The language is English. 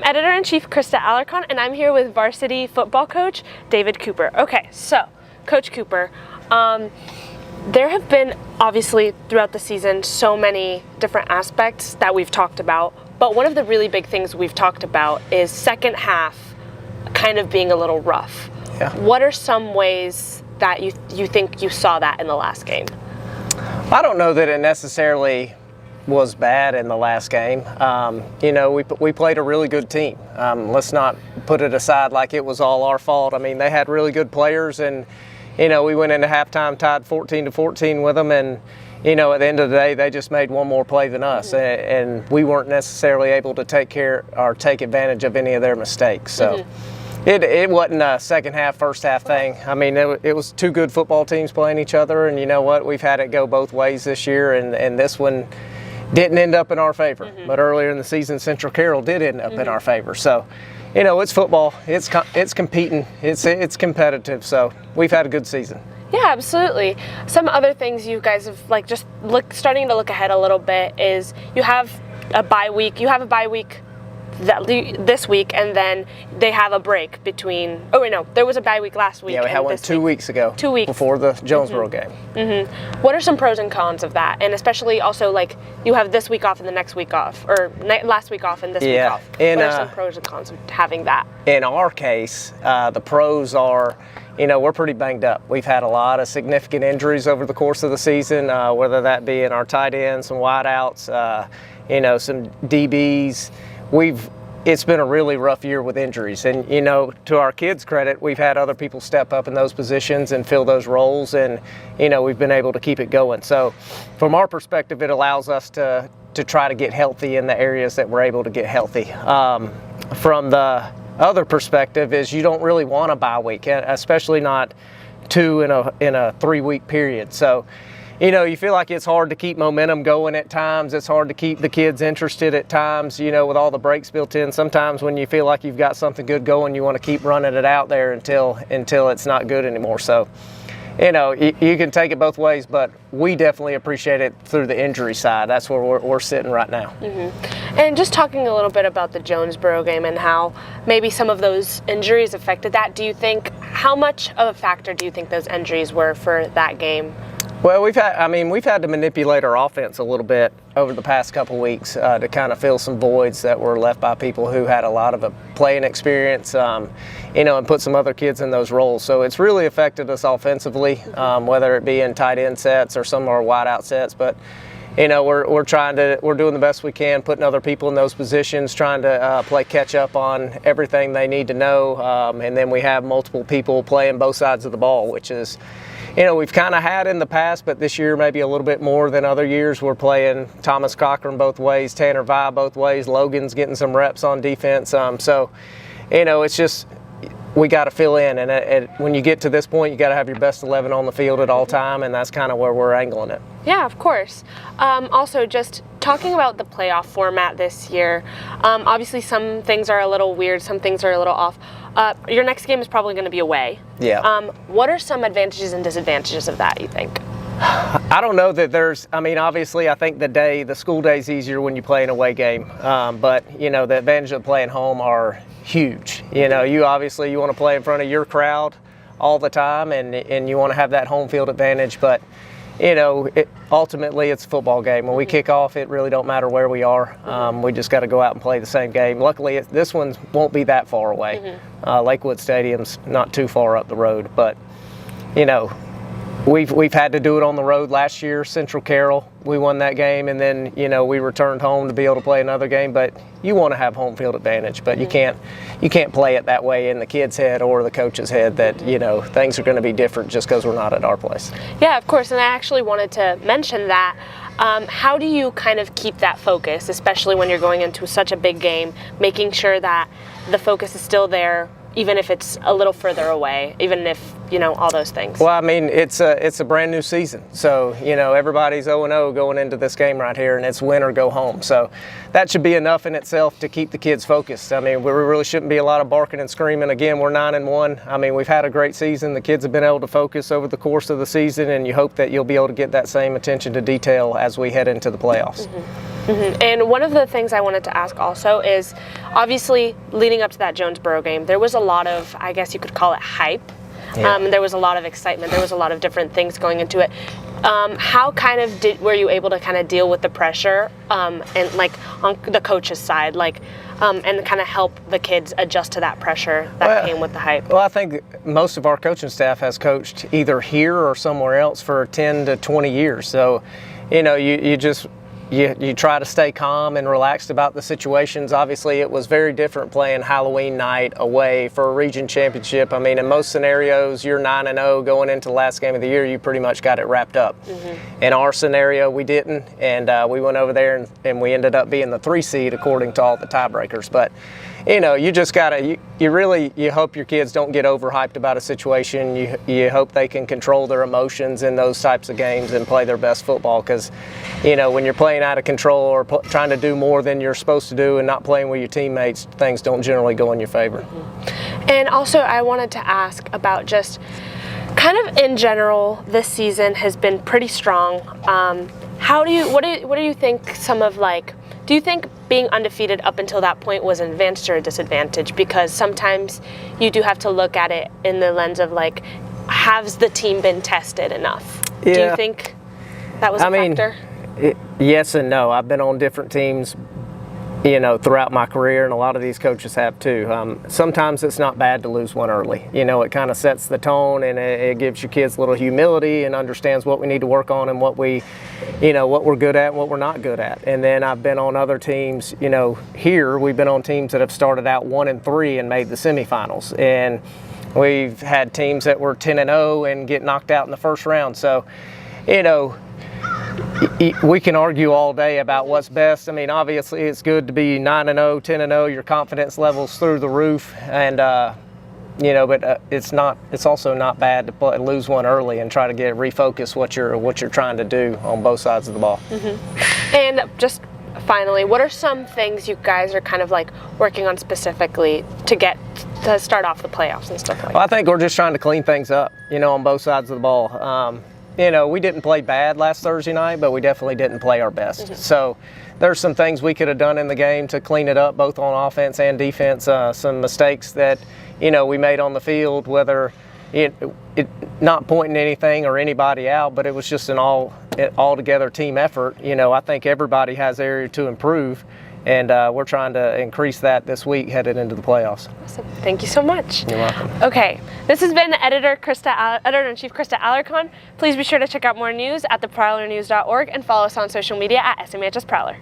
I'm Editor-in-Chief Crista Alarcon, and I'm here with varsity football coach David Cooper. Okay, so Coach Cooper, there have been obviously throughout the season so many different aspects that we've talked about, but one of the really big things we've talked about is second half kind of being a little rough. Yeah. What are some ways that you think you saw that in the last game? I don't know that it necessarily was bad in the last game. We played a really good team. Let's not put it aside like it was all our fault. I mean, they had really good players, and we went into halftime tied 14-14 with them, and at the end of the day, they just made one more play than us, and we weren't necessarily able to take advantage of any of their mistakes. So. It wasn't a second half, first half thing. I mean, it was two good football teams playing each other, and you know what? We've had it go both ways this year, and this one didn't end up in our favor. But earlier in the season, Central Carroll did end up in our favor. So, it's football. It's competing. It's competitive. So we've had a good season. Yeah, absolutely. Some other things you guys have starting to look ahead a little bit is you have a bye week. You have a bye week this week, and then they have a break between. Oh wait, no, there was a bye week last week. Yeah, we had one 2 weeks ago. 2 weeks before the Jonesboro game. What are some pros and cons of that? And especially also like you have this week off and the next week off, or last week off and this week off. What are some pros and cons of having that? In our case, the pros are, we're pretty banged up. We've had a lot of significant injuries over the course of the season, whether that be in our tight ends, some wideouts, some DBs. It's been a really rough year with injuries, and to our kids' credit, we've had other people step up in those positions and fill those roles, and we've been able to keep it going. So from our perspective, it allows us to try to get healthy in the areas that we're able to get healthy. From the other perspective is you don't really want a bye week, especially not two in a 3-week period. So you feel like it's hard to keep momentum going at times. It's hard to keep the kids interested at times, with all the breaks built in. Sometimes when you feel like you've got something good going, you want to keep running it out there until it's not good anymore. So, you can take it both ways, but we definitely appreciate it through the injury side. That's where we're sitting right now. And just talking a little bit about the Jonesboro game and how maybe some of those injuries affected that, how much of a factor do you think those injuries were for that game? Well, we've had to manipulate our offense a little bit over the past couple weeks to kind of fill some voids that were left by people who had a lot of playing experience, and put some other kids in those roles. So it's really affected us offensively, whether it be in tight end sets or some of our wide out sets. But we're doing the best we can, putting other people in those positions, trying to play catch up on everything they need to know, and then we have multiple people playing both sides of the ball, which is. We've kind of had in the past, but this year maybe a little bit more than other years. We're playing Thomas Cochran both ways, Tanner Vi both ways. Logan's getting some reps on defense. It's just we got to fill in. And when you get to this point, you got to have your best 11 on the field at all time, and that's kind of where we're angling it. Yeah, of course. Also, just talking about the playoff format this year, obviously some things are a little weird, some things are a little off. Your next game is probably going to be away. Yeah. What are some advantages and disadvantages of that, you think? I don't know that obviously I think the school day is easier when you play an away game. But, the advantages of playing home are huge. You want to play in front of your crowd all the time, and you want to have that home field advantage. But, ultimately it's a football game. When we kick off, it really don't matter where we are. We just got to go out and play the same game. Luckily, this one won't be that far away. Lakewood Stadium's not too far up the road, but we've had to do it on the road last year. Central Carroll, we won that game, and then we returned home to be able to play another game. But you want to have home field advantage, but you can't play it that way in the kid's head or the coach's head that things are going to be different just because we're not at our place. Yeah, of course. And I actually wanted to mention that. How do you kind of keep that focus, especially when you're going into such a big game, making sure that the focus is still there, even if it's a little further away, even if, all those things? Well, it's a brand new season. So, everybody's 0-0 going into this game right here, and it's win or go home. So that should be enough in itself to keep the kids focused. We really shouldn't be a lot of barking and screaming. Again, we're 9-1. We've had a great season. The kids have been able to focus over the course of the season, and you hope that you'll be able to get that same attention to detail as we head into the playoffs. And one of the things I wanted to ask also is, obviously, leading up to that Jonesboro game, there was a lot of, I guess you could call it hype. Yeah. There was a lot of excitement. There was a lot of different things going into it. How kind of were you able to kind of deal with the pressure and like on the coach's side, like, and kind of help the kids adjust to that pressure that came with the hype? Well, I think most of our coaching staff has coached either here or somewhere else for 10 to 20 years. So, you know, you try to stay calm and relaxed about the situations. Obviously, it was very different playing Halloween night away for a region championship. I mean, in most scenarios, you're 9-0 going into the last game of the year. You pretty much got it wrapped up. In our scenario, we didn't, and we went over there and we ended up being the 3 seed according to all the tiebreakers. But you know, you just gotta, you hope your kids don't get overhyped about a situation. You hope they can control their emotions in those types of games and play their best football, because, you know, when you're playing out of control or trying to do more than you're supposed to do and not playing with your teammates, things don't generally go in your favor. And also, I wanted to ask about just kind of in general, this season has been pretty strong. What do you think some of, like, do you think being undefeated up until that point was an advantage or a disadvantage? Because sometimes you do have to look at it in the lens of, like, has the team been tested enough? Yeah. Do you think that was a factor? Yes and no. I've been on different teams, you know, throughout my career, and a lot of these coaches have too. Sometimes it's not bad to lose one early. You know, it kind of sets the tone, and it gives your kids a little humility and understands what we need to work on and what we're good at and what we're not good at. And then I've been on other teams, you know, here we've been on teams that have started out 1-3 and made the semifinals. And we've had teams that were 10-0 and get knocked out in the first round. So, you know, we can argue all day about what's best. I mean, obviously it's good to be 9-0, 10-0. Your confidence level's through the roof, and you know, but it's also not bad to lose one early and try to refocus what you're trying to do on both sides of the ball. And just finally, what are some things you guys are kind of like working on specifically to start off the playoffs and stuff like that? Well, I think we're just trying to clean things up, you know, on both sides of the ball. You know, we didn't play bad last Thursday night, but we definitely didn't play our best. So there's some things we could have done in the game to clean it up, both on offense and defense. Some mistakes that, you know, we made on the field, whether it not pointing anything or anybody out, but it was just an all-together team effort. You know, I think everybody has area to improve, and we're trying to increase that this week headed into the playoffs. Awesome. Thank you so much. You're welcome. Okay, this has been Editor-in-Chief Crista Alarcon. Please be sure to check out more news at theprowlernews.org and follow us on social media at SMHS Prowler.